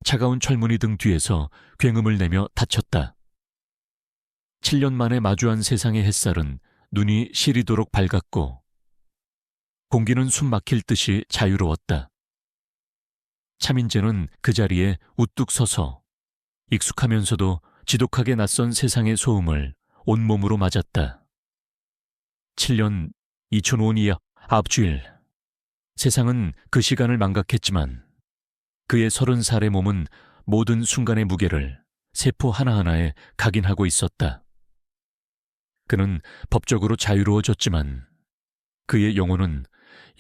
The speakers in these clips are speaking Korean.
차가운 철문이 등 뒤에서 굉음을 내며 닫혔다. 7년 만에 마주한 세상의 햇살은 눈이 시리도록 밝았고 공기는 숨 막힐 듯이 자유로웠다. 차민재는 그 자리에 우뚝 서서 익숙하면서도 지독하게 낯선 세상의 소음을 온몸으로 맞았다. 7년 2005년 앞주일. 세상은 그 시간을 망각했지만 그의 30살의 몸은 모든 순간의 무게를 세포 하나하나에 각인하고 있었다. 그는 법적으로 자유로워졌지만 그의 영혼은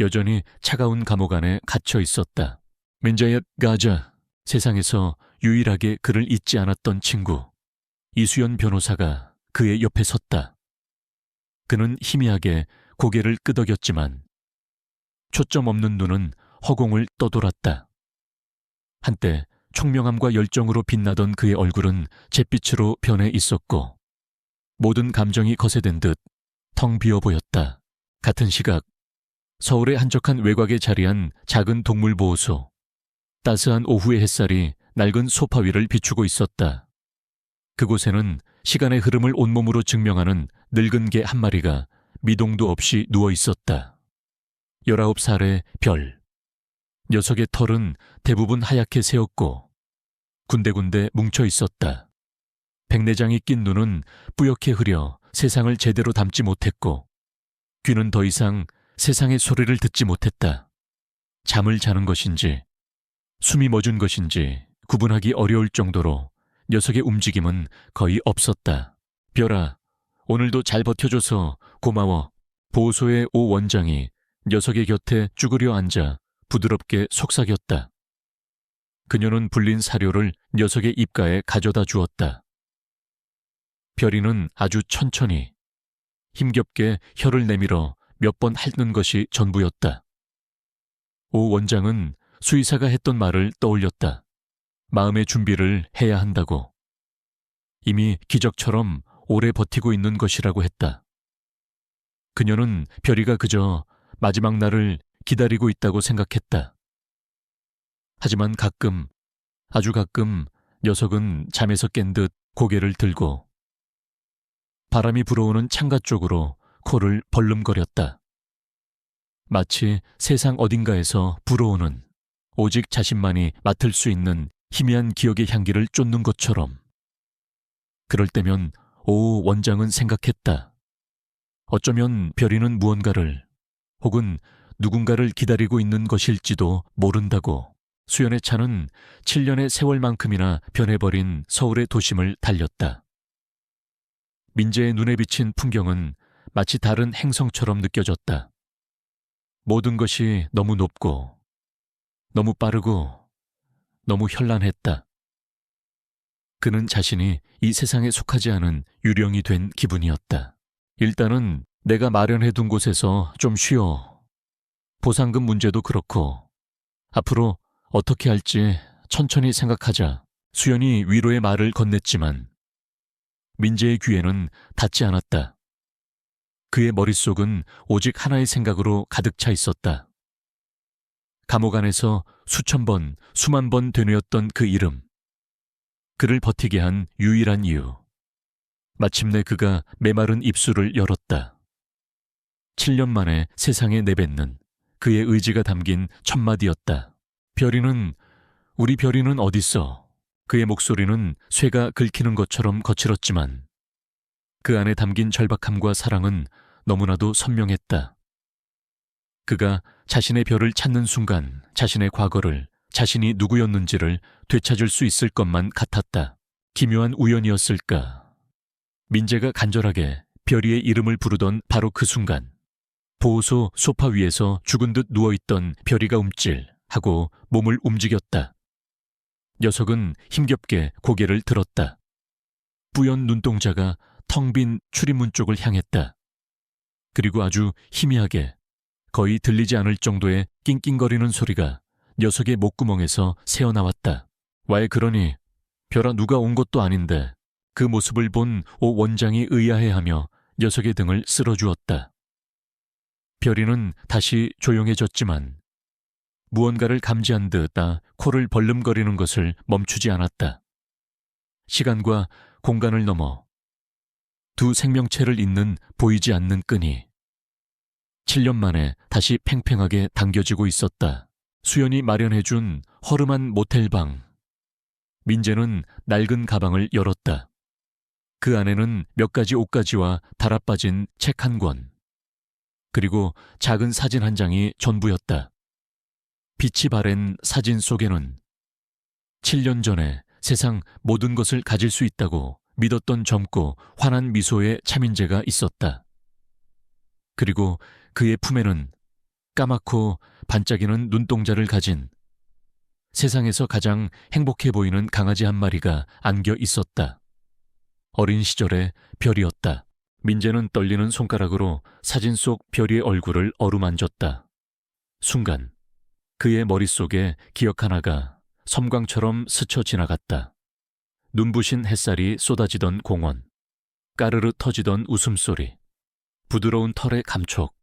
여전히 차가운 감옥 안에 갇혀 있었다. 민자얏 가자, 세상에서 유일하게 그를 잊지 않았던 친구 이수연 변호사가 그의 옆에 섰다. 그는 희미하게 고개를 끄덕였지만 초점 없는 눈은 허공을 떠돌았다. 한때 총명함과 열정으로 빛나던 그의 얼굴은 잿빛으로 변해 있었고 모든 감정이 거세된 듯 텅 비어 보였다. 같은 시각 서울의 한적한 외곽에 자리한 작은 동물보호소. 따스한 오후의 햇살이 낡은 소파 위를 비추고 있었다. 그곳에는 시간의 흐름을 온몸으로 증명하는 늙은 개 한 마리가 미동도 없이 누워 있었다. 19살의 별. 녀석의 털은 대부분 하얗게 새었고 군데군데 뭉쳐 있었다. 백내장이 낀 눈은 뿌옇게 흐려 세상을 제대로 담지 못했고 귀는 더 이상 세상의 소리를 듣지 못했다. 잠을 자는 것인지 숨이 멎은 것인지 구분하기 어려울 정도로 녀석의 움직임은 거의 없었다. 별아, 오늘도 잘 버텨줘서 고마워. 보호소의 오 원장이 녀석의 곁에 쭈그려 앉아 부드럽게 속삭였다. 그녀는 불린 사료를 녀석의 입가에 가져다 주었다. 별이는 아주 천천히 힘겹게 혀를 내밀어 몇 번 핥는 것이 전부였다. 오 원장은 수의사가 했던 말을 떠올렸다. 마음의 준비를 해야 한다고. 이미 기적처럼 오래 버티고 있는 것이라고 했다. 그녀는 별이가 그저 마지막 날을 기다리고 있다고 생각했다. 하지만 가끔, 아주 가끔 녀석은 잠에서 깬 듯 고개를 들고 바람이 불어오는 창가 쪽으로 코를 벌름거렸다. 마치 세상 어딘가에서 불어오는 오직 자신만이 맡을 수 있는 희미한 기억의 향기를 쫓는 것처럼. 그럴 때면 오 원장은 생각했다. 어쩌면 별이는 무언가를 혹은 누군가를 기다리고 있는 것일지도 모른다고. 수연의 차는 7년의 세월만큼이나 변해버린 서울의 도심을 달렸다. 민재의 눈에 비친 풍경은 마치 다른 행성처럼 느껴졌다. 모든 것이 너무 높고 너무 빠르고 너무 현란했다. 그는 자신이 이 세상에 속하지 않은 유령이 된 기분이었다. 일단은 내가 마련해둔 곳에서 좀 쉬어. 보상금 문제도 그렇고 앞으로 어떻게 할지 천천히 생각하자. 수연이 위로의 말을 건넸지만 민재의 귀에는 닿지 않았다. 그의 머릿속은 오직 하나의 생각으로 가득 차 있었다. 감옥 안에서 수천 번, 수만 번 되뇌었던 그 이름. 그를 버티게 한 유일한 이유. 마침내 그가 메마른 입술을 열었다. 7년 만에 세상에 내뱉는 그의 의지가 담긴 첫마디였다. 별이는, 우리 별이는 어딨어? 그의 목소리는 쇠가 긁히는 것처럼 거칠었지만 그 안에 담긴 절박함과 사랑은 너무나도 선명했다. 그가 자신의 별을 찾는 순간 자신의 과거를, 자신이 누구였는지를 되찾을 수 있을 것만 같았다. 기묘한 우연이었을까? 민재가 간절하게 별이의 이름을 부르던 바로 그 순간 보호소 소파 위에서 죽은 듯 누워있던 별이가 움찔하고 몸을 움직였다. 녀석은 힘겹게 고개를 들었다. 뿌연 눈동자가 텅 빈 출입문 쪽을 향했다. 그리고 아주 희미하게 거의 들리지 않을 정도의 낑낑거리는 소리가 녀석의 목구멍에서 새어나왔다. 왜 그러니? 별아, 누가 온 것도 아닌데. 그 모습을 본 오 원장이 의아해하며 녀석의 등을 쓸어주었다. 별이는 다시 조용해졌지만 무언가를 감지한 듯 코를 벌름거리는 것을 멈추지 않았다. 시간과 공간을 넘어 두 생명체를 잇는 보이지 않는 끈이 7년 만에 다시 팽팽하게 당겨지고 있었다. 수연이 마련해준 허름한 모텔방. 민재는 낡은 가방을 열었다. 그 안에는 몇 가지 옷가지와 달아빠진 책 한 권, 그리고 작은 사진 한 장이 전부였다. 빛이 바랜 사진 속에는 7년 전에 세상 모든 것을 가질 수 있다고 믿었던 젊고 환한 미소의 차민재가 있었다. 그리고 그의 품에는 까맣고 반짝이는 눈동자를 가진 세상에서 가장 행복해 보이는 강아지 한 마리가 안겨 있었다. 어린 시절의 별이었다. 민재는 떨리는 손가락으로 사진 속 별이의 얼굴을 어루만졌다. 순간 그의 머릿속에 기억 하나가 섬광처럼 스쳐 지나갔다. 눈부신 햇살이 쏟아지던 공원, 까르르 터지던 웃음소리, 부드러운 털의 감촉,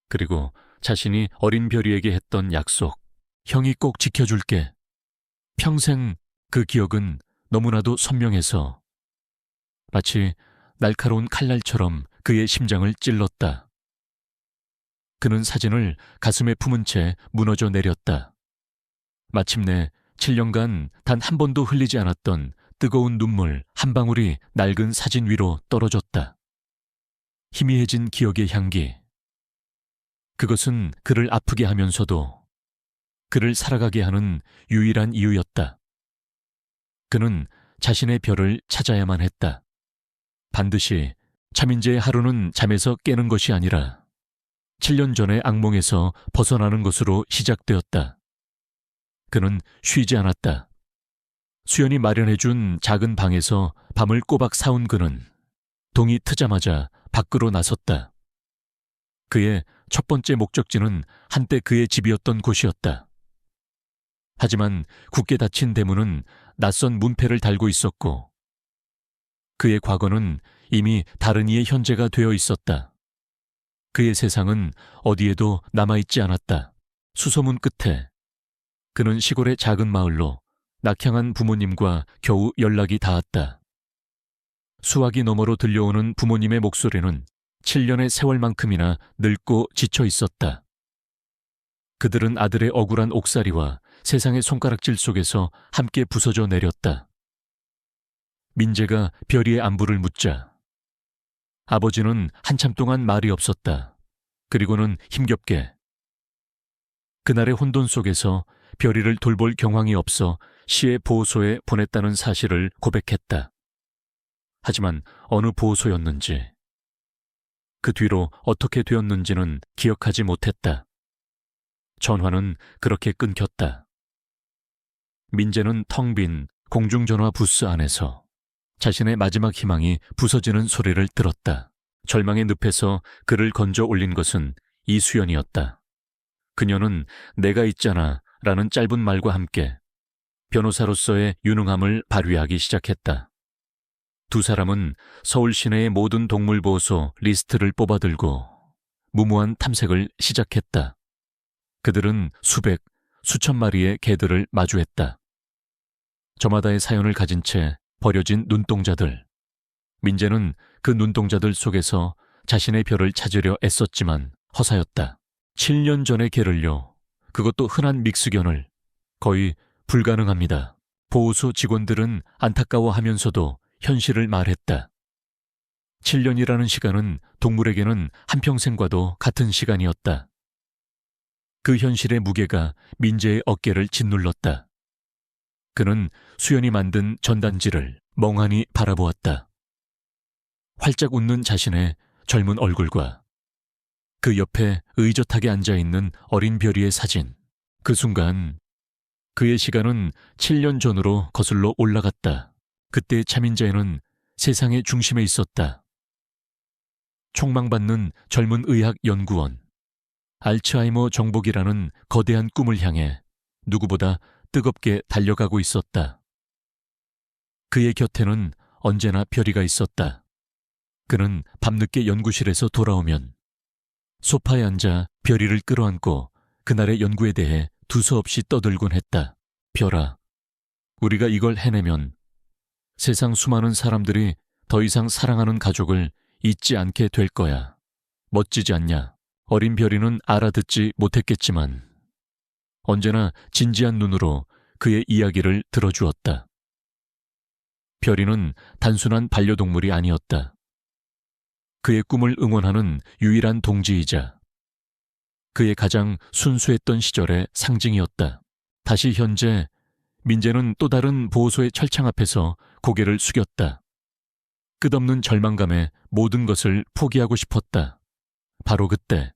그리고 자신이 어린 별이에게 했던 약속. 형이 꼭 지켜줄게. 평생. 그 기억은 너무나도 선명해서 마치 날카로운 칼날처럼 그의 심장을 찔렀다. 그는 사진을 가슴에 품은 채 무너져 내렸다. 마침내 7년간 단 한 번도 흘리지 않았던 뜨거운 눈물 한 방울이 낡은 사진 위로 떨어졌다. 희미해진 기억의 향기. 그것은 그를 아프게 하면서도 그를 살아가게 하는 유일한 이유였다. 그는 자신의 별을 찾아야만 했다. 반드시 차민재의 하루는 잠에서 깨는 것이 아니라 7년 전의 악몽에서 벗어나는 것으로 시작되었다. 그는 쉬지 않았다. 수연이 마련해준 작은 방에서 밤을 꼬박 새운 그는 동이 트자마자 밖으로 나섰다. 그의 첫 번째 목적지는 한때 그의 집이었던 곳이었다. 하지만 굳게 닫힌 대문은 낯선 문패를 달고 있었고 그의 과거는 이미 다른 이의 현재가 되어 있었다. 그의 세상은 어디에도 남아있지 않았다. 수소문 끝에 그는 시골의 작은 마을로 낙향한 부모님과 겨우 연락이 닿았다. 수화기 너머로 들려오는 부모님의 목소리는 7년의 세월만큼이나 늙고 지쳐 있었다. 그들은 아들의 억울한 옥살이와 세상의 손가락질 속에서 함께 부서져 내렸다. 민재가 별이의 안부를 묻자 아버지는 한참 동안 말이 없었다. 그리고는 힘겹게 그날의 혼돈 속에서 별이를 돌볼 경황이 없어 시의 보호소에 보냈다는 사실을 고백했다. 하지만 어느 보호소였는지, 그 뒤로 어떻게 되었는지는 기억하지 못했다. 전화는 그렇게 끊겼다. 민재는 텅 빈 공중전화 부스 안에서 자신의 마지막 희망이 부서지는 소리를 들었다. 절망의 늪에서 그를 건져 올린 것은 이수연이었다. 그녀는 내가 있잖아 라는 짧은 말과 함께 변호사로서의 유능함을 발휘하기 시작했다. 두 사람은 서울 시내의 모든 동물보호소 리스트를 뽑아들고 무모한 탐색을 시작했다. 그들은 수백, 수천 마리의 개들을 마주했다. 저마다의 사연을 가진 채 버려진 눈동자들. 민재는 그 눈동자들 속에서 자신의 별을 찾으려 애썼지만 허사였다. 7년 전의 개를요. 그것도 흔한 믹스견을. 거의 불가능합니다. 보호소 직원들은 안타까워하면서도 현실을 말했다. 7년이라는 시간은 동물에게는 한평생과도 같은 시간이었다. 그 현실의 무게가 민재의 어깨를 짓눌렀다. 그는 수연이 만든 전단지를 멍하니 바라보았다. 활짝 웃는 자신의 젊은 얼굴과 그 옆에 의젓하게 앉아있는 어린 별이의 사진. 그 순간 그의 시간은 7년 전으로 거슬러 올라갔다. 그때 차민재는 세상의 중심에 있었다. 촉망받는 젊은 의학 연구원, 알츠하이머 정복이라는 거대한 꿈을 향해 누구보다 뜨겁게 달려가고 있었다. 그의 곁에는 언제나 별이가 있었다. 그는 밤늦게 연구실에서 돌아오면 소파에 앉아 별이를 끌어안고 그날의 연구에 대해 두서없이 떠들곤 했다. 별아, 우리가 이걸 해내면 세상 수많은 사람들이 더 이상 사랑하는 가족을 잊지 않게 될 거야. 멋지지 않냐? 어린 별이는 알아듣지 못했겠지만 언제나 진지한 눈으로 그의 이야기를 들어주었다. 별이는 단순한 반려동물이 아니었다. 그의 꿈을 응원하는 유일한 동지이자 그의 가장 순수했던 시절의 상징이었다. 다시 현재 민재는 또 다른 보호소의 철창 앞에서 고개를 숙였다. 끝없는 절망감에 모든 것을 포기하고 싶었다. 바로 그때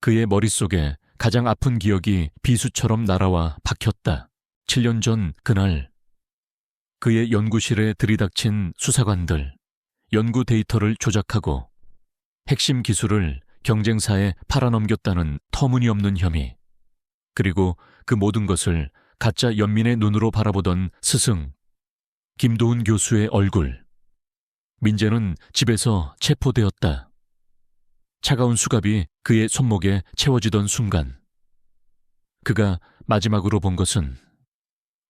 그의 머릿속에 가장 아픈 기억이 비수처럼 날아와 박혔다. 7년 전 그날 그의 연구실에 들이닥친 수사관들, 연구 데이터를 조작하고 핵심 기술을 경쟁사에 팔아넘겼다는 터무니없는 혐의, 그리고 그 모든 것을 가짜 연민의 눈으로 바라보던 스승, 김도훈 교수의 얼굴. 민재는 집에서 체포되었다. 차가운 수갑이 그의 손목에 채워지던 순간 그가 마지막으로 본 것은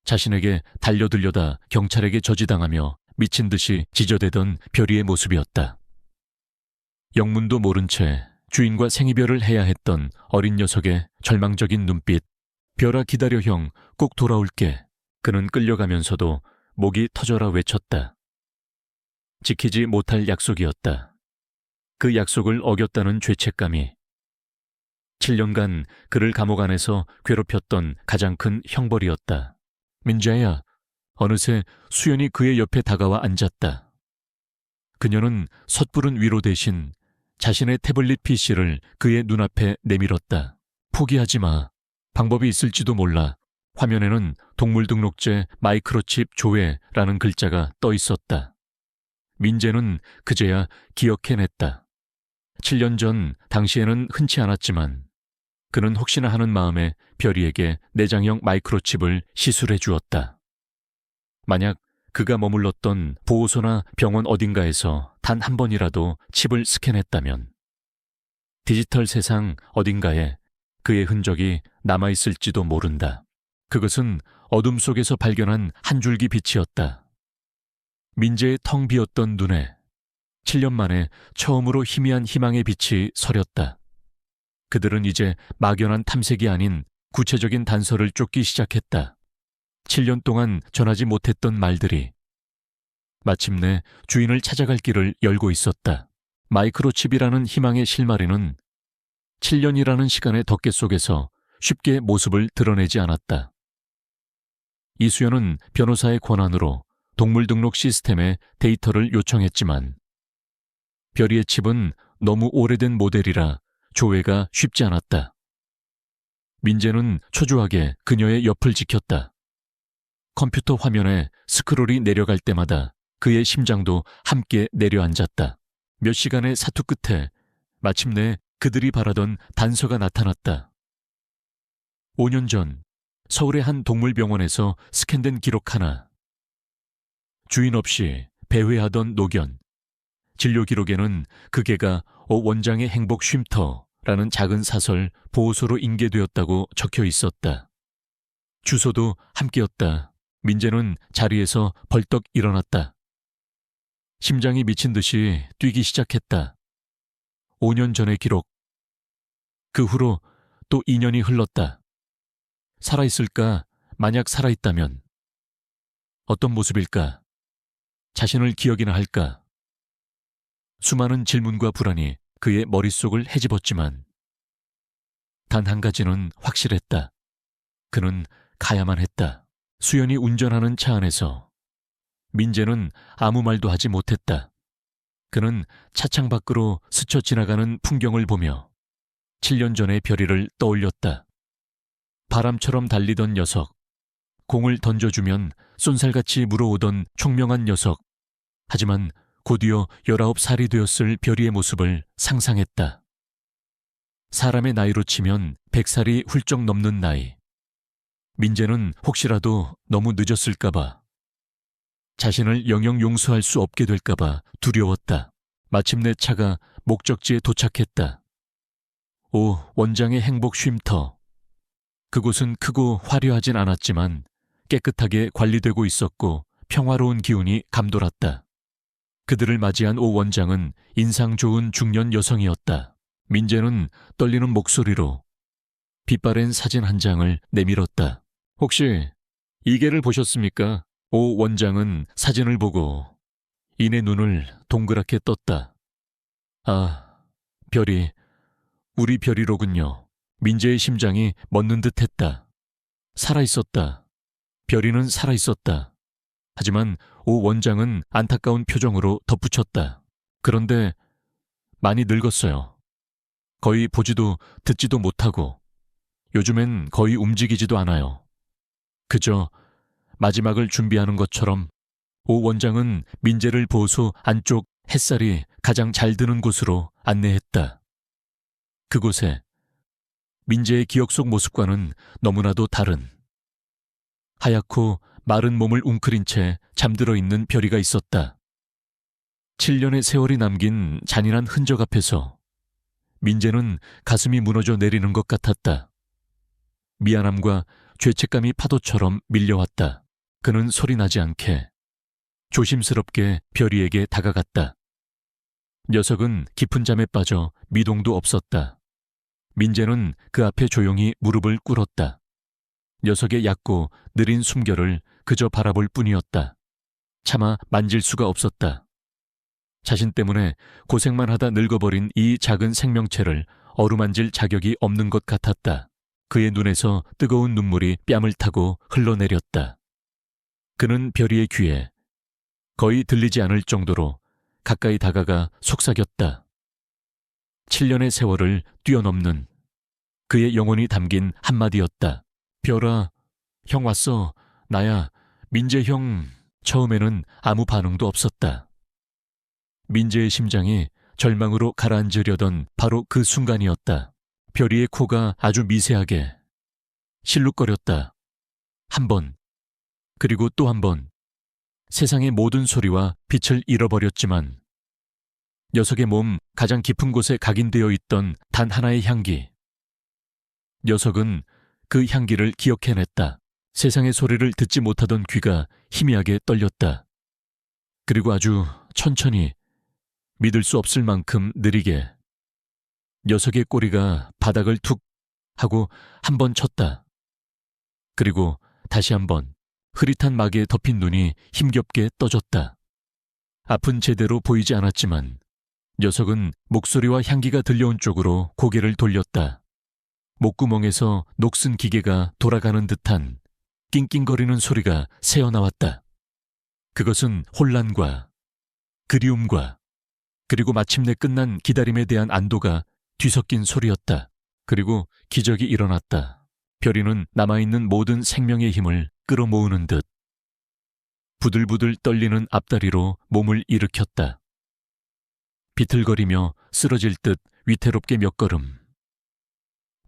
자신에게 달려들려다 경찰에게 저지당하며 미친 듯이 지저대던 별이의 모습이었다. 영문도 모른 채 주인과 생이별을 해야 했던 어린 녀석의 절망적인 눈빛. 별아, 기다려 형, 꼭 돌아올게. 그는 끌려가면서도 목이 터져라 외쳤다. 지키지 못할 약속이었다. 그 약속을 어겼다는 죄책감이 7년간 그를 감옥 안에서 괴롭혔던 가장 큰 형벌이었다. 민재야, 어느새 수연이 그의 옆에 다가와 앉았다. 그녀는 섣부른 위로 대신 자신의 태블릿 PC를 그의 눈앞에 내밀었다. 포기하지 마. 방법이 있을지도 몰라. 화면에는 동물등록제 마이크로칩 조회라는 글자가 떠 있었다. 민재는 그제야 기억해냈다. 7년 전 당시에는 흔치 않았지만 그는 혹시나 하는 마음에 별이에게 내장형 마이크로칩을 시술해 주었다. 만약 그가 머물렀던 보호소나 병원 어딘가에서 단 한 번이라도 칩을 스캔했다면 디지털 세상 어딘가에 그의 흔적이 남아있을지도 모른다. 그것은 어둠 속에서 발견한 한 줄기 빛이었다. 민재의 텅 비었던 눈에 7년 만에 처음으로 희미한 희망의 빛이 서렸다. 그들은 이제 막연한 탐색이 아닌 구체적인 단서를 쫓기 시작했다. 7년 동안 전하지 못했던 말들이 마침내 주인을 찾아갈 길을 열고 있었다. 마이크로칩이라는 희망의 실마리는 7년이라는 시간의 덮개 속에서 쉽게 모습을 드러내지 않았다. 이수연은 변호사의 권한으로 동물 등록 시스템에 데이터를 요청했지만 별이의 칩은 너무 오래된 모델이라 조회가 쉽지 않았다. 민재는 초조하게 그녀의 옆을 지켰다. 컴퓨터 화면에 스크롤이 내려갈 때마다 그의 심장도 함께 내려앉았다. 몇 시간의 사투 끝에 마침내 그들이 바라던 단서가 나타났다. 5년 전 서울의 한 동물병원에서 스캔된 기록 하나. 주인 없이 배회하던 노견. 진료 기록에는 그 개가 오 원장의 행복 쉼터라는 작은 사설 보호소로 인계되었다고 적혀 있었다. 주소도 함께였다. 민재는 자리에서 벌떡 일어났다. 심장이 미친 듯이 뛰기 시작했다. 5년 전의 기록. 그 후로 또 2년이 흘렀다. 살아있을까? 만약 살아있다면 어떤 모습일까? 자신을 기억이나 할까? 수많은 질문과 불안이 그의 머릿속을 헤집었지만 단 한 가지는 확실했다. 그는 가야만 했다. 수연이 운전하는 차 안에서 민재는 아무 말도 하지 못했다. 그는 차창 밖으로 스쳐 지나가는 풍경을 보며 7년 전의 별이를 떠올렸다. 바람처럼 달리던 녀석, 공을 던져주면 쏜살같이 물어오던 총명한 녀석. 하지만 곧이어 19살이 되었을 별이의 모습을 상상했다. 사람의 나이로 치면 100살이 훌쩍 넘는 나이. 민재는 혹시라도 너무 늦었을까봐, 자신을 영영 용서할 수 없게 될까봐 두려웠다. 마침내 차가 목적지에 도착했다. 오 원장의 행복 쉼터. 그곳은 크고 화려하진 않았지만 깨끗하게 관리되고 있었고 평화로운 기운이 감돌았다. 그들을 맞이한 오 원장은 인상 좋은 중년 여성이었다. 민재는 떨리는 목소리로 빛바랜 사진 한 장을 내밀었다. 혹시 이 개를 보셨습니까? 오 원장은 사진을 보고 이내 눈을 동그랗게 떴다. 아, 별이, 우리 별이로군요. 민재의 심장이 멎는 듯 했다. 살아있었다. 별이는 살아있었다. 하지만 오 원장은 안타까운 표정으로 덧붙였다. 그런데 많이 늙었어요. 거의 보지도 듣지도 못하고 요즘엔 거의 움직이지도 않아요. 그저 마지막을 준비하는 것처럼 오 원장은 민재를 보수 안쪽 햇살이 가장 잘 드는 곳으로 안내했다. 그곳에 민재의 기억 속 모습과는 너무나도 다른 하얗고 마른 몸을 웅크린 채 잠들어 있는 별이가 있었다. 7년의 세월이 남긴 잔인한 흔적 앞에서 민재는 가슴이 무너져 내리는 것 같았다. 미안함과 죄책감이 파도처럼 밀려왔다. 그는 소리 나지 않게 조심스럽게 별이에게 다가갔다. 녀석은 깊은 잠에 빠져 미동도 없었다. 민재는 그 앞에 조용히 무릎을 꿇었다. 녀석의 얕고 느린 숨결을 그저 바라볼 뿐이었다. 차마 만질 수가 없었다. 자신 때문에 고생만 하다 늙어버린 이 작은 생명체를 어루만질 자격이 없는 것 같았다. 그의 눈에서 뜨거운 눈물이 뺨을 타고 흘러내렸다. 그는 별이의 귀에 거의 들리지 않을 정도로 가까이 다가가 속삭였다. 7년의 세월을 뛰어넘는 그의 영혼이 담긴 한마디였다. 별아, 형 왔어. 나야, 민재 형. 처음에는 아무 반응도 없었다. 민재의 심장이 절망으로 가라앉으려던 바로 그 순간이었다. 별이의 코가 아주 미세하게 실룩거렸다. 한 번, 그리고 또 한 번. 세상의 모든 소리와 빛을 잃어버렸지만 녀석의 몸 가장 깊은 곳에 각인되어 있던 단 하나의 향기. 녀석은 그 향기를 기억해냈다. 세상의 소리를 듣지 못하던 귀가 희미하게 떨렸다. 그리고 아주 천천히, 믿을 수 없을 만큼 느리게 녀석의 꼬리가 바닥을 툭 하고 한 번 쳤다. 그리고 다시 한 번 흐릿한 막에 덮인 눈이 힘겹게 떠졌다. 앞은 제대로 보이지 않았지만 녀석은 목소리와 향기가 들려온 쪽으로 고개를 돌렸다. 목구멍에서 녹슨 기계가 돌아가는 듯한 낑낑거리는 소리가 새어나왔다. 그것은 혼란과 그리움과 그리고 마침내 끝난 기다림에 대한 안도가 뒤섞인 소리였다. 그리고 기적이 일어났다. 별이는 남아있는 모든 생명의 힘을 끌어모으는 듯 부들부들 떨리는 앞다리로 몸을 일으켰다. 비틀거리며 쓰러질 듯 위태롭게 몇 걸음.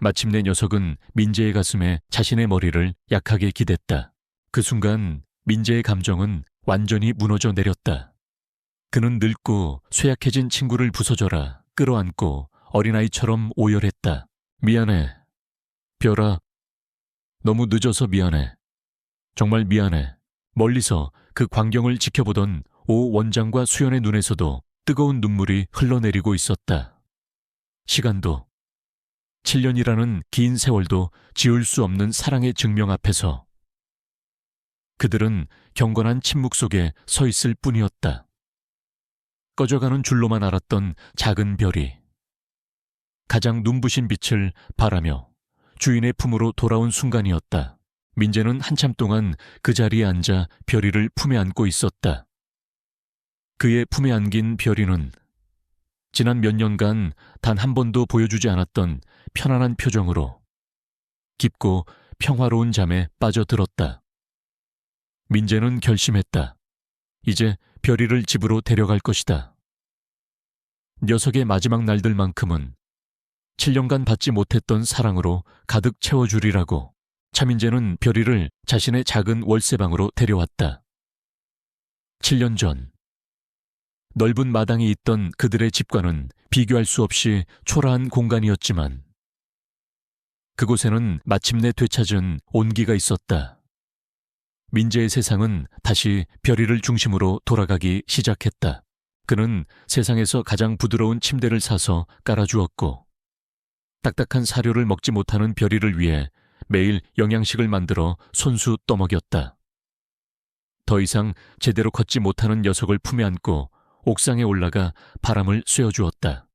마침내 녀석은 민재의 가슴에 자신의 머리를 약하게 기댔다. 그 순간 민재의 감정은 완전히 무너져 내렸다. 그는 늙고 쇠약해진 친구를 부서져라 끌어안고 어린아이처럼 오열했다. 미안해. 별아, 너무 늦어서 미안해. 정말 미안해. 멀리서 그 광경을 지켜보던 오 원장과 수연의 눈에서도 뜨거운 눈물이 흘러내리고 있었다. 시간도 7년이라는 긴 세월도 지울 수 없는 사랑의 증명 앞에서 그들은 경건한 침묵 속에 서 있을 뿐이었다. 꺼져가는 줄로만 알았던 작은 별이 가장 눈부신 빛을 발하며 주인의 품으로 돌아온 순간이었다. 민재는 한참 동안 그 자리에 앉아 별이를 품에 안고 있었다. 그의 품에 안긴 별이는 지난 몇 년간 단 한 번도 보여주지 않았던 편안한 표정으로 깊고 평화로운 잠에 빠져들었다. 민재는 결심했다. 이제 별이를 집으로 데려갈 것이다. 녀석의 마지막 날들만큼은 7년간 받지 못했던 사랑으로 가득 채워주리라고 차민재는 별이를 자신의 작은 월세방으로 데려왔다. 7년 전 넓은 마당이 있던 그들의 집과는 비교할 수 없이 초라한 공간이었지만 그곳에는 마침내 되찾은 온기가 있었다. 민재의 세상은 다시 별이를 중심으로 돌아가기 시작했다. 그는 세상에서 가장 부드러운 침대를 사서 깔아주었고, 딱딱한 사료를 먹지 못하는 별이를 위해 매일 영양식을 만들어 손수 떠먹였다. 더 이상 제대로 걷지 못하는 녀석을 품에 안고 옥상에 올라가 바람을 쐬어주었다.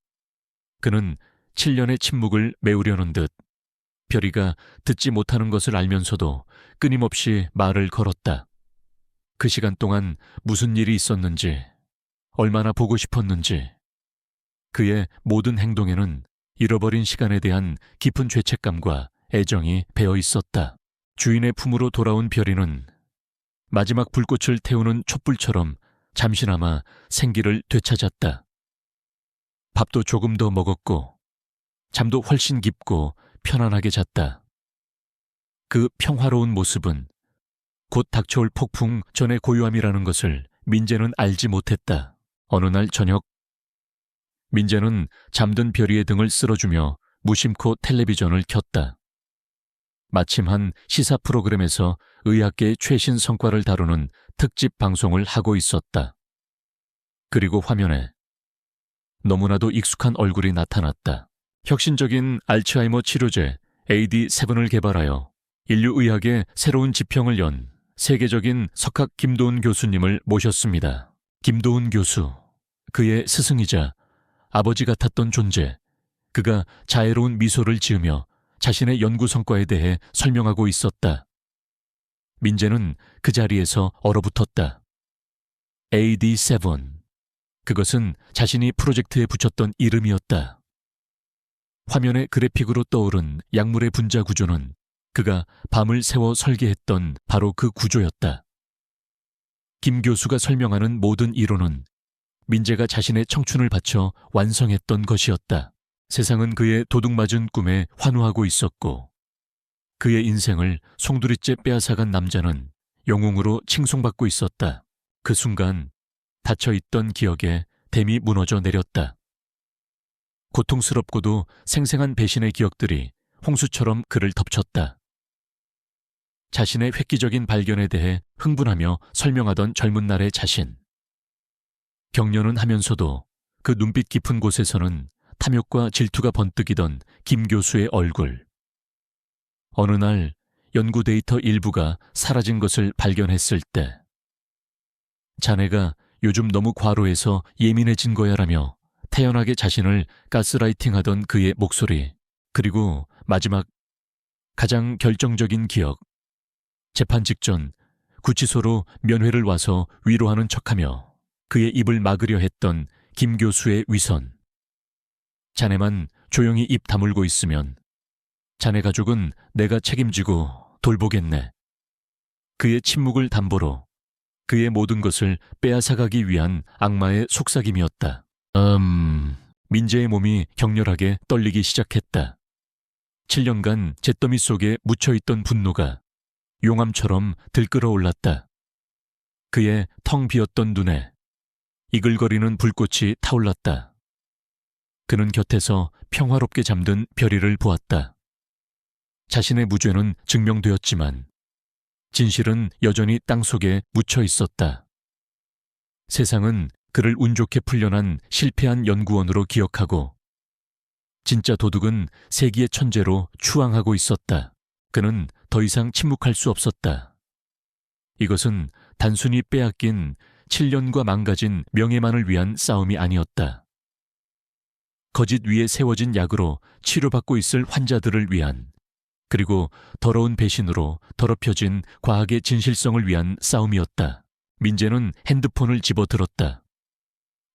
그는 7년의 침묵을 메우려는 듯 별이가 듣지 못하는 것을 알면서도 끊임없이 말을 걸었다. 그 시간 동안 무슨 일이 있었는지, 얼마나 보고 싶었는지, 그의 모든 행동에는 잃어버린 시간에 대한 깊은 죄책감과 애정이 배어 있었다. 주인의 품으로 돌아온 별이는 마지막 불꽃을 태우는 촛불처럼 잠시나마 생기를 되찾았다. 밥도 조금 더 먹었고 잠도 훨씬 깊고 편안하게 잤다. 그 평화로운 모습은 곧 닥쳐올 폭풍 전의 고요함이라는 것을 민재는 알지 못했다. 어느 날 저녁, 민재는 잠든 별이의 등을 쓸어주며 무심코 텔레비전을 켰다. 마침 한 시사 프로그램에서 의학계의 최신 성과를 다루는 특집 방송을 하고 있었다. 그리고 화면에 너무나도 익숙한 얼굴이 나타났다. 혁신적인 알츠하이머 치료제 AD7을 개발하여 인류의학의 새로운 지평을 연 세계적인 석학 김도훈 교수님을 모셨습니다. 김도훈 교수, 그의 스승이자 아버지 같았던 존재, 그가 자애로운 미소를 지으며 자신의 연구 성과에 대해 설명하고 있었다. 민재는 그 자리에서 얼어붙었다. AD7. 그것은 자신이 프로젝트에 붙였던 이름이었다. 화면의 그래픽으로 떠오른 약물의 분자 구조는 그가 밤을 새워 설계했던 바로 그 구조였다. 김 교수가 설명하는 모든 이론은 민재가 자신의 청춘을 바쳐 완성했던 것이었다. 세상은 그의 도둑맞은 꿈에 환호하고 있었고, 그의 인생을 송두리째 빼앗아간 남자는 영웅으로 칭송받고 있었다. 그 순간 닫혀있던 기억에 댐이 무너져 내렸다. 고통스럽고도 생생한 배신의 기억들이 홍수처럼 그를 덮쳤다. 자신의 획기적인 발견에 대해 흥분하며 설명하던 젊은 날의 자신. 격려는 하면서도 그 눈빛 깊은 곳에서는 탐욕과 질투가 번뜩이던 김 교수의 얼굴. 어느 날 연구 데이터 일부가 사라진 것을 발견했을 때, 자네가 요즘 너무 과로해서 예민해진 거야라며 태연하게 자신을 가스라이팅하던 그의 목소리, 그리고 마지막 가장 결정적인 기억. 재판 직전 구치소로 면회를 와서 위로하는 척하며 그의 입을 막으려 했던 김 교수의 위선. 자네만 조용히 입 다물고 있으면 자네 가족은 내가 책임지고 돌보겠네. 그의 침묵을 담보로 그의 모든 것을 빼앗아가기 위한 악마의 속삭임이었다. 민재의 몸이 격렬하게 떨리기 시작했다. 7년간 잿더미 속에 묻혀있던 분노가 용암처럼 들끓어 올랐다. 그의 텅 비었던 눈에 이글거리는 불꽃이 타올랐다. 그는 곁에서 평화롭게 잠든 별이를 보았다. 자신의 무죄는 증명되었지만 진실은 여전히 땅속에 묻혀 있었다. 세상은 그를 운 좋게 풀려난 실패한 연구원으로 기억하고, 진짜 도둑은 세기의 천재로 추앙하고 있었다. 그는 더 이상 침묵할 수 없었다. 이것은 단순히 빼앗긴 7년과 망가진 명예만을 위한 싸움이 아니었다. 거짓 위에 세워진 약으로 치료받고 있을 환자들을 위한, 그리고 더러운 배신으로 더럽혀진 과학의 진실성을 위한 싸움이었다. 민재는 핸드폰을 집어들었다.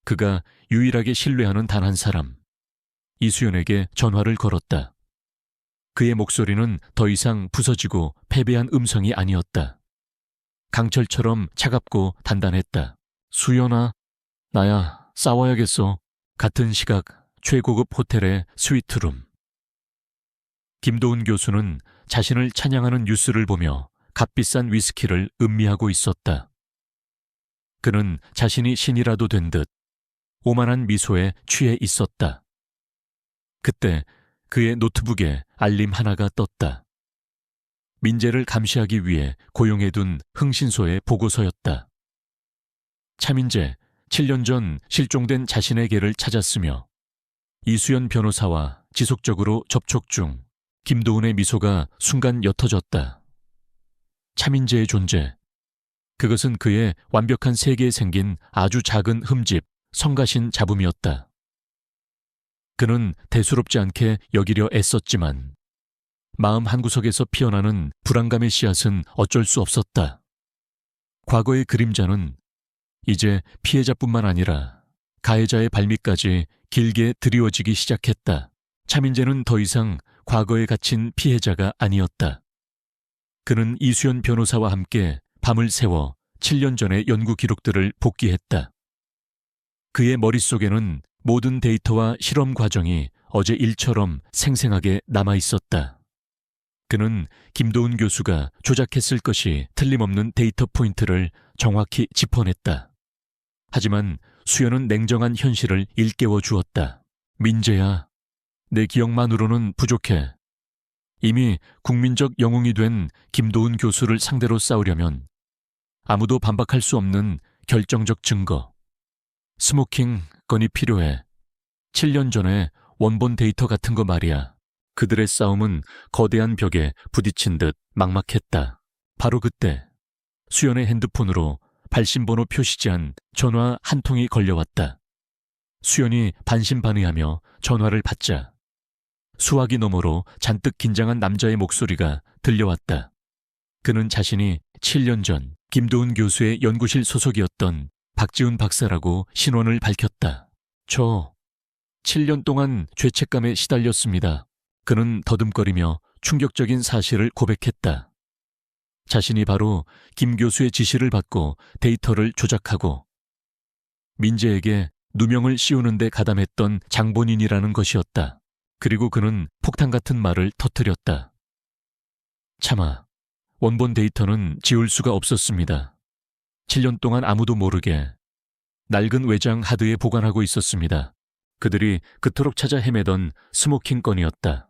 그가 유일하게 신뢰하는 단 한 사람, 이수연에게 전화를 걸었다. 그의 목소리는 더 이상 부서지고 패배한 음성이 아니었다. 강철처럼 차갑고 단단했다. 수연아, 나야, 싸워야겠어. 같은 시각 최고급 호텔의 스위트룸. 김도훈 교수는 자신을 찬양하는 뉴스를 보며 값비싼 위스키를 음미하고 있었다. 그는 자신이 신이라도 된 듯 오만한 미소에 취해 있었다. 그때 그의 노트북에 알림 하나가 떴다. 민재를 감시하기 위해 고용해둔 흥신소의 보고서였다. 차민재, 7년 전 실종된 자신의 개를 찾았으며 이수연 변호사와 지속적으로 접촉 중. 김도훈의 미소가 순간 옅어졌다. 차민재의 존재. 그것은 그의 완벽한 세계에 생긴 아주 작은 흠집, 성가신 잡음이었다. 그는 대수롭지 않게 여기려 애썼지만 마음 한구석에서 피어나는 불안감의 씨앗은 어쩔 수 없었다. 과거의 그림자는 이제 피해자뿐만 아니라 가해자의 발밑까지 길게 드리워지기 시작했다. 차민재는 더 이상 과거에 갇힌 피해자가 아니었다. 그는 이수연 변호사와 함께 밤을 새워 7년 전의 연구 기록들을 복기했다. 그의 머릿속에는 모든 데이터와 실험 과정이 어제 일처럼 생생하게 남아있었다. 그는 김도훈 교수가 조작했을 것이 틀림없는 데이터 포인트를 정확히 짚어냈다. 하지만 수연은 냉정한 현실을 일깨워 주었다. 민재야, 내 기억만으로는 부족해. 이미 국민적 영웅이 된 김도훈 교수를 상대로 싸우려면 아무도 반박할 수 없는 결정적 증거, 스모킹 건이 필요해. 7년 전에 원본 데이터 같은 거 말이야. 그들의 싸움은 거대한 벽에 부딪힌 듯 막막했다. 바로 그때 수연의 핸드폰으로 발신번호 표시지한 전화 한 통이 걸려왔다. 수연이 반신반의하며 전화를 받자 수화기 너머로 잔뜩 긴장한 남자의 목소리가 들려왔다. 그는 자신이 7년 전 김도훈 교수의 연구실 소속이었던 박지훈 박사라고 신원을 밝혔다. 저 7년 동안 죄책감에 시달렸습니다. 그는 더듬거리며 충격적인 사실을 고백했다. 자신이 바로 김 교수의 지시를 받고 데이터를 조작하고 민재에게 누명을 씌우는 데 가담했던 장본인이라는 것이었다. 그리고 그는 폭탄 같은 말을 터뜨렸다. 차마 원본 데이터는 지울 수가 없었습니다. 7년 동안 아무도 모르게 낡은 외장 하드에 보관하고 있었습니다. 그들이 그토록 찾아 헤매던 스모킹 건이었다.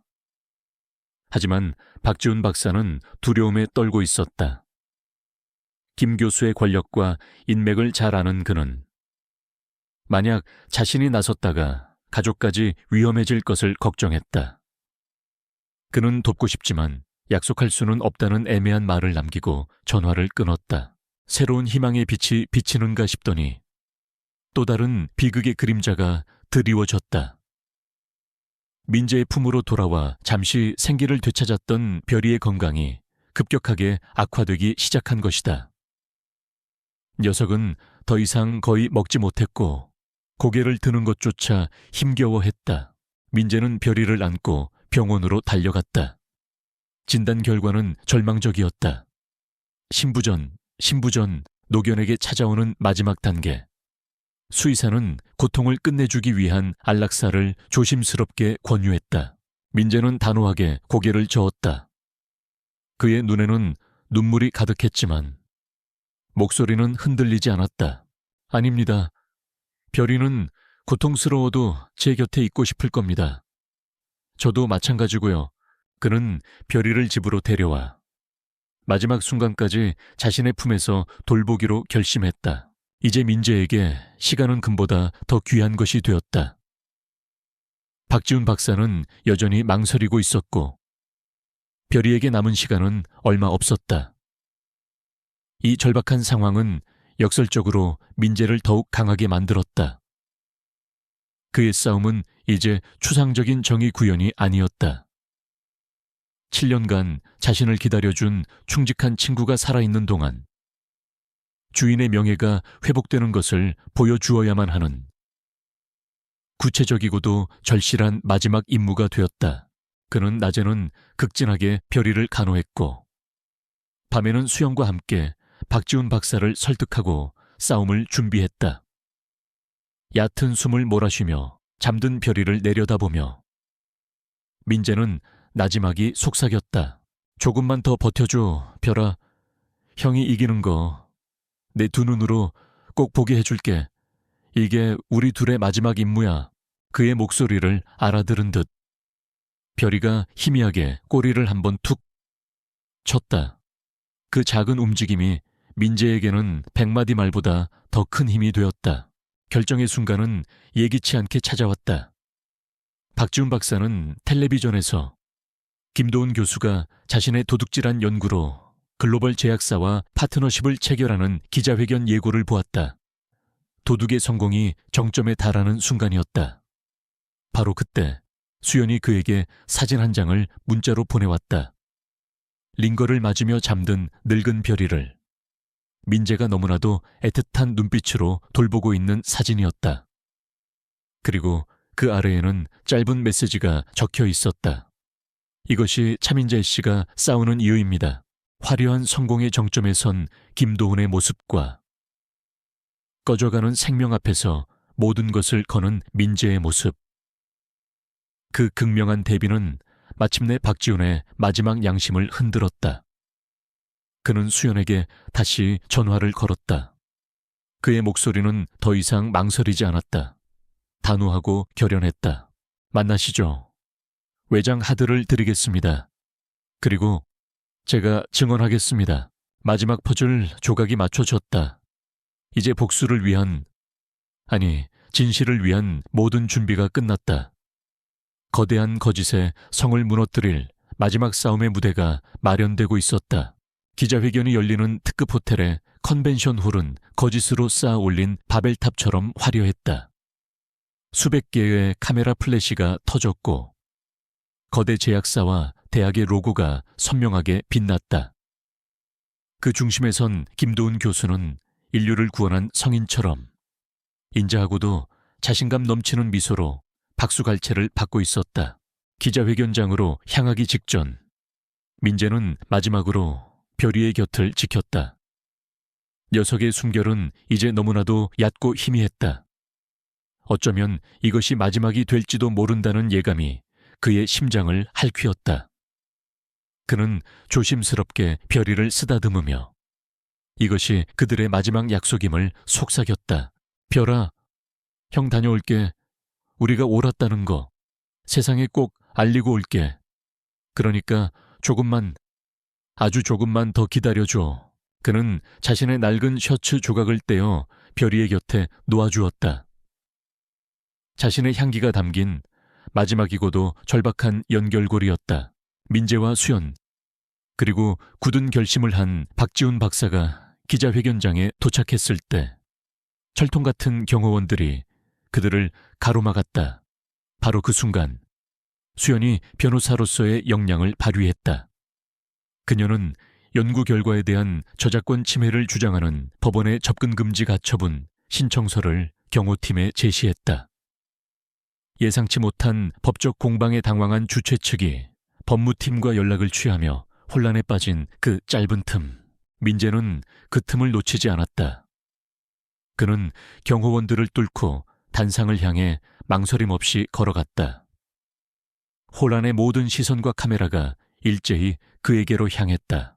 하지만 박지훈 박사는 두려움에 떨고 있었다. 김 교수의 권력과 인맥을 잘 아는 그는 만약 자신이 나섰다가 가족까지 위험해질 것을 걱정했다. 그는 돕고 싶지만 약속할 수는 없다는 애매한 말을 남기고 전화를 끊었다. 새로운 희망의 빛이 비치는가 싶더니 또 다른 비극의 그림자가 드리워졌다. 민재의 품으로 돌아와 잠시 생기를 되찾았던 별이의 건강이 급격하게 악화되기 시작한 것이다. 녀석은 더 이상 거의 먹지 못했고 고개를 드는 것조차 힘겨워했다. 민재는 별이를 안고 병원으로 달려갔다. 진단 결과는 절망적이었다. 신부전, 노견에게 찾아오는 마지막 단계. 수의사는 고통을 끝내주기 위한 안락사를 조심스럽게 권유했다. 민재는 단호하게 고개를 저었다. 그의 눈에는 눈물이 가득했지만 목소리는 흔들리지 않았다. 아닙니다. 별이는 고통스러워도 제 곁에 있고 싶을 겁니다. 저도 마찬가지고요. 그는 별이를 집으로 데려와 마지막 순간까지 자신의 품에서 돌보기로 결심했다. 이제 민재에게 시간은 금보다 더 귀한 것이 되었다. 박지훈 박사는 여전히 망설이고 있었고 별이에게 남은 시간은 얼마 없었다. 이 절박한 상황은 역설적으로 민재를 더욱 강하게 만들었다. 그의 싸움은 이제 추상적인 정의 구현이 아니었다. 7년간 자신을 기다려준 충직한 친구가 살아있는 동안 주인의 명예가 회복되는 것을 보여주어야만 하는 구체적이고도 절실한 마지막 임무가 되었다. 그는 낮에는 극진하게 별이를 간호했고 밤에는 수영과 함께 박지훈 박사를 설득하고 싸움을 준비했다. 얕은 숨을 몰아쉬며 잠든 별이를 내려다보며 민재는 나지막이 속삭였다. 조금만 더 버텨줘, 별아. 형이 이기는 거 내 두 눈으로 꼭 보게 해줄게. 이게 우리 둘의 마지막 임무야. 그의 목소리를 알아들은 듯 별이가 희미하게 꼬리를 한번 툭 쳤다. 그 작은 움직임이 민재에게는 100마디 말보다 더 큰 힘이 되었다. 결정의 순간은 예기치 않게 찾아왔다. 박지훈 박사는 텔레비전에서 김도훈 교수가 자신의 도둑질한 연구로 글로벌 제약사와 파트너십을 체결하는 기자회견 예고를 보았다. 도둑의 성공이 정점에 달하는 순간이었다. 바로 그때 수연이 그에게 사진 한 장을 문자로 보내왔다. 링거를 맞으며 잠든 늙은 별이를 민재가 너무나도 애틋한 눈빛으로 돌보고 있는 사진이었다. 그리고 그 아래에는 짧은 메시지가 적혀 있었다. 이것이 차민재 씨가 싸우는 이유입니다. 화려한 성공의 정점에 선 김도훈의 모습과 꺼져가는 생명 앞에서 모든 것을 거는 민재의 모습. 그 극명한 대비는 마침내 박지훈의 마지막 양심을 흔들었다. 그는 수연에게 다시 전화를 걸었다. 그의 목소리는 더 이상 망설이지 않았다. 단호하고 결연했다. 만나시죠. 외장 하드를 드리겠습니다. 그리고 제가 증언하겠습니다. 마지막 퍼즐 조각이 맞춰졌다. 이제 복수를 위한, 아니, 진실을 위한 모든 준비가 끝났다. 거대한 거짓에 성을 무너뜨릴 마지막 싸움의 무대가 마련되고 있었다. 기자회견이 열리는 특급 호텔의 컨벤션 홀은 거짓으로 쌓아 올린 바벨탑처럼 화려했다. 수백 개의 카메라 플래시가 터졌고 거대 제약사와 대학의 로고가 선명하게 빛났다. 그 중심에 선 김도훈 교수는 인류를 구원한 성인처럼 인자하고도 자신감 넘치는 미소로 박수갈채를 받고 있었다. 기자회견장으로 향하기 직전 민재는 마지막으로 별이의 곁을 지켰다. 녀석의 숨결은 이제 너무나도 얕고 희미했다. 어쩌면 이것이 마지막이 될지도 모른다는 예감이 그의 심장을 핥히었다. 그는 조심스럽게 별이를 쓰다듬으며 이것이 그들의 마지막 약속임을 속삭였다. 별아, 형 다녀올게. 우리가 옳았다는 거 세상에 꼭 알리고 올게. 그러니까 조금만, 아주 조금만 더 기다려줘. 그는 자신의 낡은 셔츠 조각을 떼어 별이의 곁에 놓아주었다. 자신의 향기가 담긴 마지막이고도 절박한 연결고리였다. 민재와 수연, 그리고 굳은 결심을 한 박지훈 박사가 기자회견장에 도착했을 때 철통 같은 경호원들이 그들을 가로막았다. 바로 그 순간 수연이 변호사로서의 역량을 발휘했다. 그녀는 연구 결과에 대한 저작권 침해를 주장하는 법원의 접근 금지 가처분 신청서를 경호팀에 제시했다. 예상치 못한 법적 공방에 당황한 주최 측이 법무팀과 연락을 취하며 혼란에 빠진 그 짧은 틈, 민재는 그 틈을 놓치지 않았다. 그는 경호원들을 뚫고 단상을 향해 망설임 없이 걸어갔다. 혼란의 모든 시선과 카메라가 일제히 그에게로 향했다.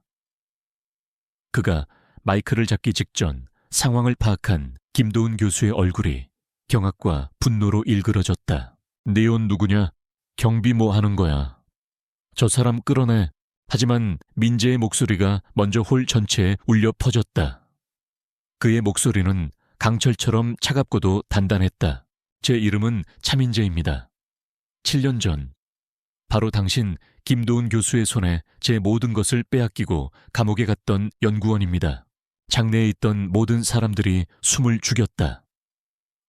그가 마이크를 잡기 직전 상황을 파악한 김도훈 교수의 얼굴이 경악과 분노로 일그러졌다. 네온 누구냐? 경비 뭐 하는 거야? 저 사람 끌어내. 하지만 민재의 목소리가 먼저 홀 전체에 울려 퍼졌다. 그의 목소리는 강철처럼 차갑고도 단단했다. 제 이름은 차민재입니다. 7년 전 바로 당신 김도훈 교수의 손에 제 모든 것을 빼앗기고 감옥에 갔던 연구원입니다. 장내에 있던 모든 사람들이 숨을 죽였다.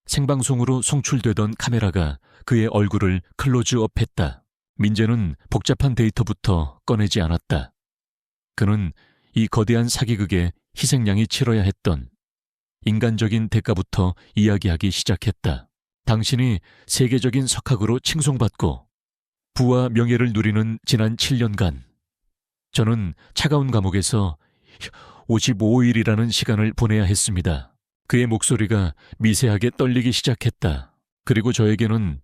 생방송으로 송출되던 카메라가 그의 얼굴을 클로즈업했다. 민재는 복잡한 데이터부터 꺼내지 않았다. 그는 이 거대한 사기극에 희생양이 치러야 했던 인간적인 대가부터 이야기하기 시작했다. 당신이 세계적인 석학으로 칭송받고 부와 명예를 누리는 지난 7년간 저는 차가운 감옥에서 55일이라는 시간을 보내야 했습니다. 그의 목소리가 미세하게 떨리기 시작했다. 그리고 저에게는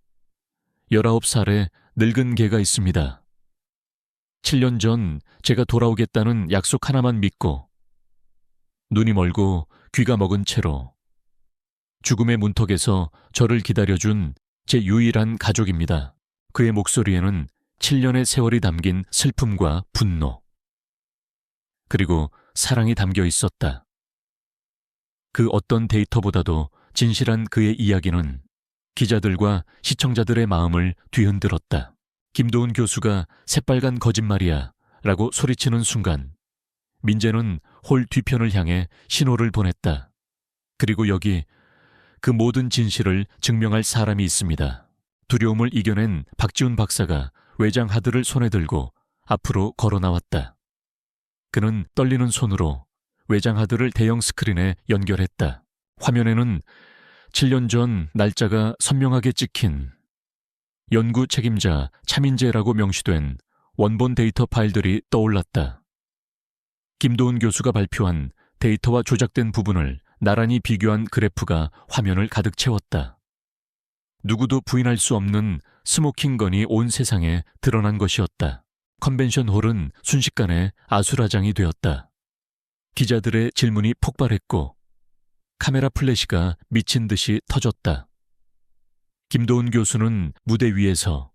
19살의 늙은 개가 있습니다. 7년 전 제가 돌아오겠다는 약속 하나만 믿고 눈이 멀고 귀가 먹은 채로 죽음의 문턱에서 저를 기다려준 제 유일한 가족입니다. 그의 목소리에는 7년의 세월이 담긴 슬픔과 분노, 그리고 사랑이 담겨 있었다. 그 어떤 데이터보다도 진실한 그의 이야기는 기자들과 시청자들의 마음을 뒤흔들었다. 김도훈 교수가 새빨간 거짓말이야 라고 소리치는 순간 민재는 홀 뒤편을 향해 신호를 보냈다. 그리고 여기 그 모든 진실을 증명할 사람이 있습니다. 두려움을 이겨낸 박지훈 박사가 외장 하드를 손에 들고 앞으로 걸어 나왔다. 그는 떨리는 손으로 외장 하드를 대형 스크린에 연결했다. 화면에는 7년 전 날짜가 선명하게 찍힌 연구 책임자 차민재라고 명시된 원본 데이터 파일들이 떠올랐다. 김도훈 교수가 발표한 데이터와 조작된 부분을 나란히 비교한 그래프가 화면을 가득 채웠다. 누구도 부인할 수 없는 스모킹건이 온 세상에 드러난 것이었다. 컨벤션 홀은 순식간에 아수라장이 되었다. 기자들의 질문이 폭발했고 카메라 플래시가 미친 듯이 터졌다. 김도훈 교수는 무대 위에서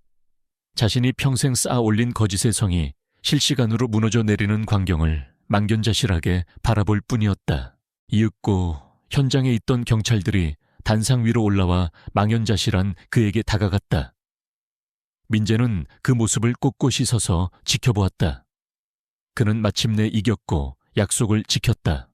자신이 평생 쌓아 올린 거짓의 성이 실시간으로 무너져 내리는 광경을 망견자실하게 바라볼 뿐이었다. 이윽고 현장에 있던 경찰들이 단상 위로 올라와 망연자실한 그에게 다가갔다. 민재는 그 모습을 꼿꼿이 서서 지켜보았다. 그는 마침내 이겼고 약속을 지켰다.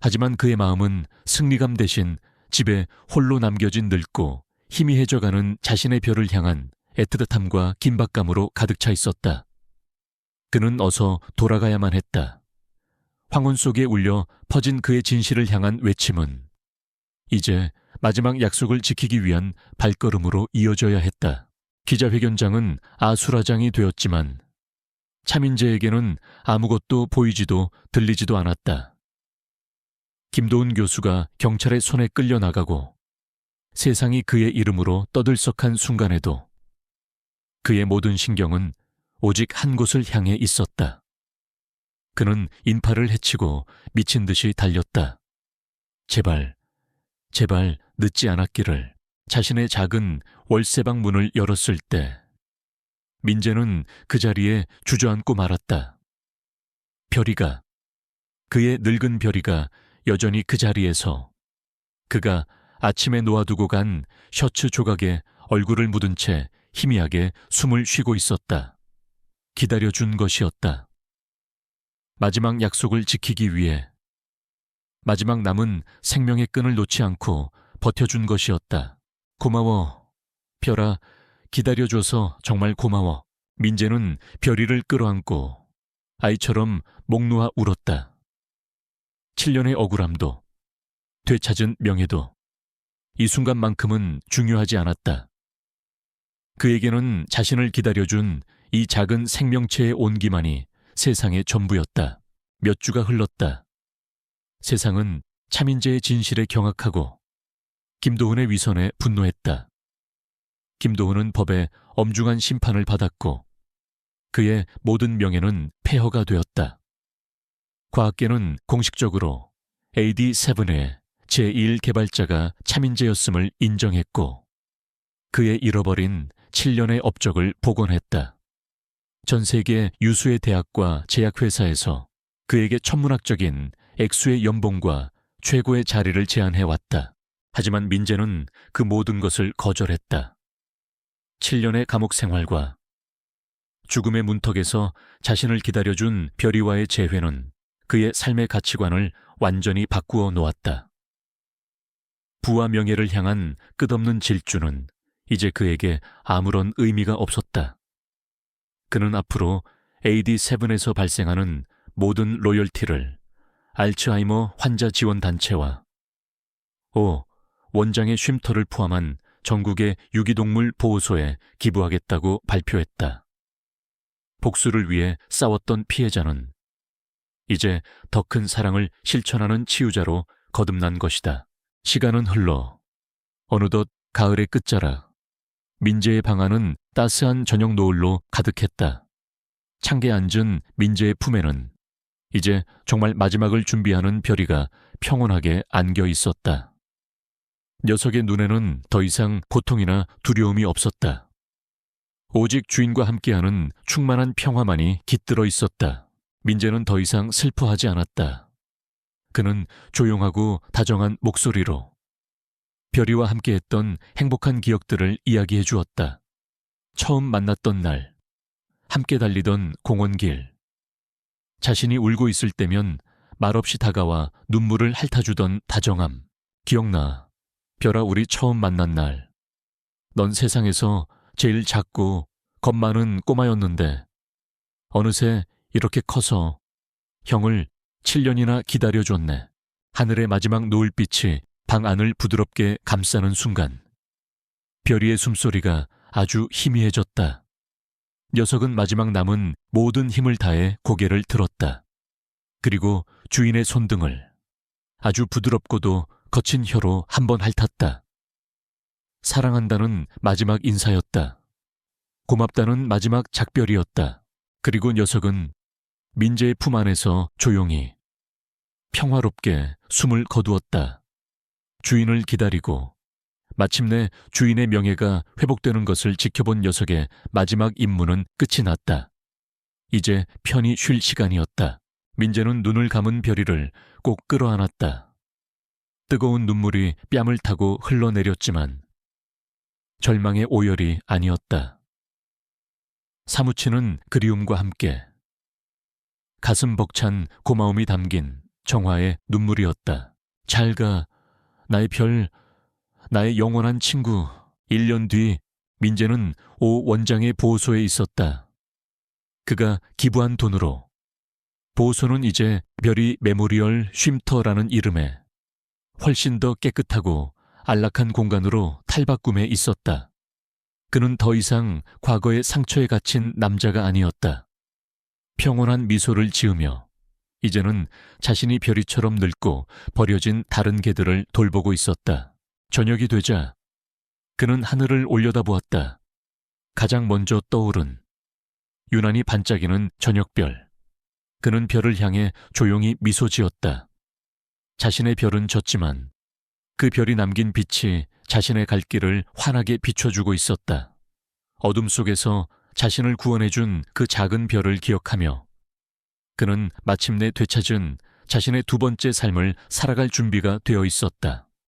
하지만 그의 마음은 승리감 대신 집에 홀로 남겨진 늙고 희미해져가는 자신의 별을 향한 애틋함과 긴박감으로 가득 차 있었다. 그는 어서 돌아가야만 했다. 황혼 속에 울려 퍼진 그의 진실을 향한 외침은 이제 마지막 약속을 지키기 위한 발걸음으로 이어져야 했다. 기자회견장은 아수라장이 되었지만 차민재에게는 아무것도 보이지도 들리지도 않았다. 김도훈 교수가 경찰의 손에 끌려나가고 세상이 그의 이름으로 떠들썩한 순간에도 그의 모든 신경은 오직 한 곳을 향해 있었다. 그는 인파를 헤치고 미친 듯이 달렸다. 제발, 제발 늦지 않았기를. 자신의 작은 월세방 문을 열었을 때 민재는 그 자리에 주저앉고 말았다. 별이가, 그의 늙은 별이가 여전히 그 자리에서 그가 아침에 놓아두고 간 셔츠 조각에 얼굴을 묻은 채 희미하게 숨을 쉬고 있었다. 기다려준 것이었다. 마지막 약속을 지키기 위해 마지막 남은 생명의 끈을 놓지 않고 버텨준 것이었다. 고마워, 별아. 기다려줘서 정말 고마워. 민재는 별이를 끌어안고 아이처럼 목 놓아 울었다. 7년의 억울함도 되찾은 명예도 이 순간만큼은 중요하지 않았다. 그에게는 자신을 기다려준 이 작은 생명체의 온기만이 세상의 전부였다. 몇 주가 흘렀다. 세상은 차민재의 진실에 경악하고 김도훈의 위선에 분노했다. 김도훈은 법에 엄중한 심판을 받았고 그의 모든 명예는 폐허가 되었다. 과학계는 공식적으로 AD7의 제1 개발자가 차민재였음을 인정했고 그의 잃어버린 7년의 업적을 복원했다. 전 세계 유수의 대학과 제약회사에서 그에게 천문학적인 액수의 연봉과 최고의 자리를 제안해왔다. 하지만 민재는 그 모든 것을 거절했다. 7년의 감옥 생활과 죽음의 문턱에서 자신을 기다려준 별이와의 재회는 그의 삶의 가치관을 완전히 바꾸어 놓았다. 부와 명예를 향한 끝없는 질주는 이제 그에게 아무런 의미가 없었다. 그는 앞으로 AD7에서 발생하는 모든 로열티를 알츠하이머 환자 지원 단체와 원장의 쉼터를 포함한 전국의 유기동물 보호소에 기부하겠다고 발표했다. 복수를 위해 싸웠던 피해자는 이제 더 큰 사랑을 실천하는 치유자로 거듭난 것이다. 시간은 흘러 어느덧 가을의 끝자락, 민재의 방 안은 따스한 저녁 노을로 가득했다. 창가에 앉은 민재의 품에는 이제 정말 마지막을 준비하는 별이가 평온하게 안겨 있었다. 녀석의 눈에는 더 이상 고통이나 두려움이 없었다. 오직 주인과 함께하는 충만한 평화만이 깃들어 있었다. 민재는 더 이상 슬퍼하지 않았다. 그는 조용하고 다정한 목소리로 별이와 함께했던 행복한 기억들을 이야기해 주었다. 처음 만났던 날, 함께 달리던 공원길, 자신이 울고 있을 때면 말없이 다가와 눈물을 핥아주던 다정함. 기억나. 별아, 우리 처음 만난 날. 넌 세상에서 제일 작고 겁 많은 꼬마였는데 어느새 이렇게 커서 형을 7년이나 기다려줬네. 하늘의 마지막 노을빛이 방 안을 부드럽게 감싸는 순간 별이의 숨소리가 아주 희미해졌다. 녀석은 마지막 남은 모든 힘을 다해 고개를 들었다. 그리고 주인의 손등을 아주 부드럽고도 거친 혀로 한 번 핥았다. 사랑한다는 마지막 인사였다. 고맙다는 마지막 작별이었다. 그리고 녀석은 민재의 품 안에서 조용히 평화롭게 숨을 거두었다. 주인을 기다리고 마침내 주인의 명예가 회복되는 것을 지켜본 녀석의 마지막 임무는 끝이 났다. 이제 편히 쉴 시간이었다. 민재는 눈을 감은 별이를 꼭 끌어안았다. 뜨거운 눈물이 뺨을 타고 흘러내렸지만 절망의 오열이 아니었다. 사무치는 그리움과 함께 가슴 벅찬 고마움이 담긴 정화의 눈물이었다. 잘 가, 나의 별, 나의 영원한 친구. 1년 뒤 민재는 오 원장의 보호소에 있었다. 그가 기부한 돈으로 보호소는 이제 별이 메모리얼 쉼터라는 이름에 훨씬 더 깨끗하고 안락한 공간으로 탈바꿈해 있었다. 그는 더 이상 과거의 상처에 갇힌 남자가 아니었다. 평온한 미소를 지으며 이제는 자신이 별이처럼 늙고 버려진 다른 개들을 돌보고 있었다. 저녁이 되자 그는 하늘을 올려다보았다. 가장 먼저 떠오른 유난히 반짝이는 저녁별. 그는 별을 향해 조용히 미소 지었다. 자신의 별은 졌지만 그 별이 남긴 빛이 자신의 갈 길을 환하게 비춰주고 있었다. 어둠 속에서 자신을 구원해준 그 작은 별을 기억하며 그는 마침내 되찾은 자신의 두 번째 삶을 살아갈 준비가 되어 있었다.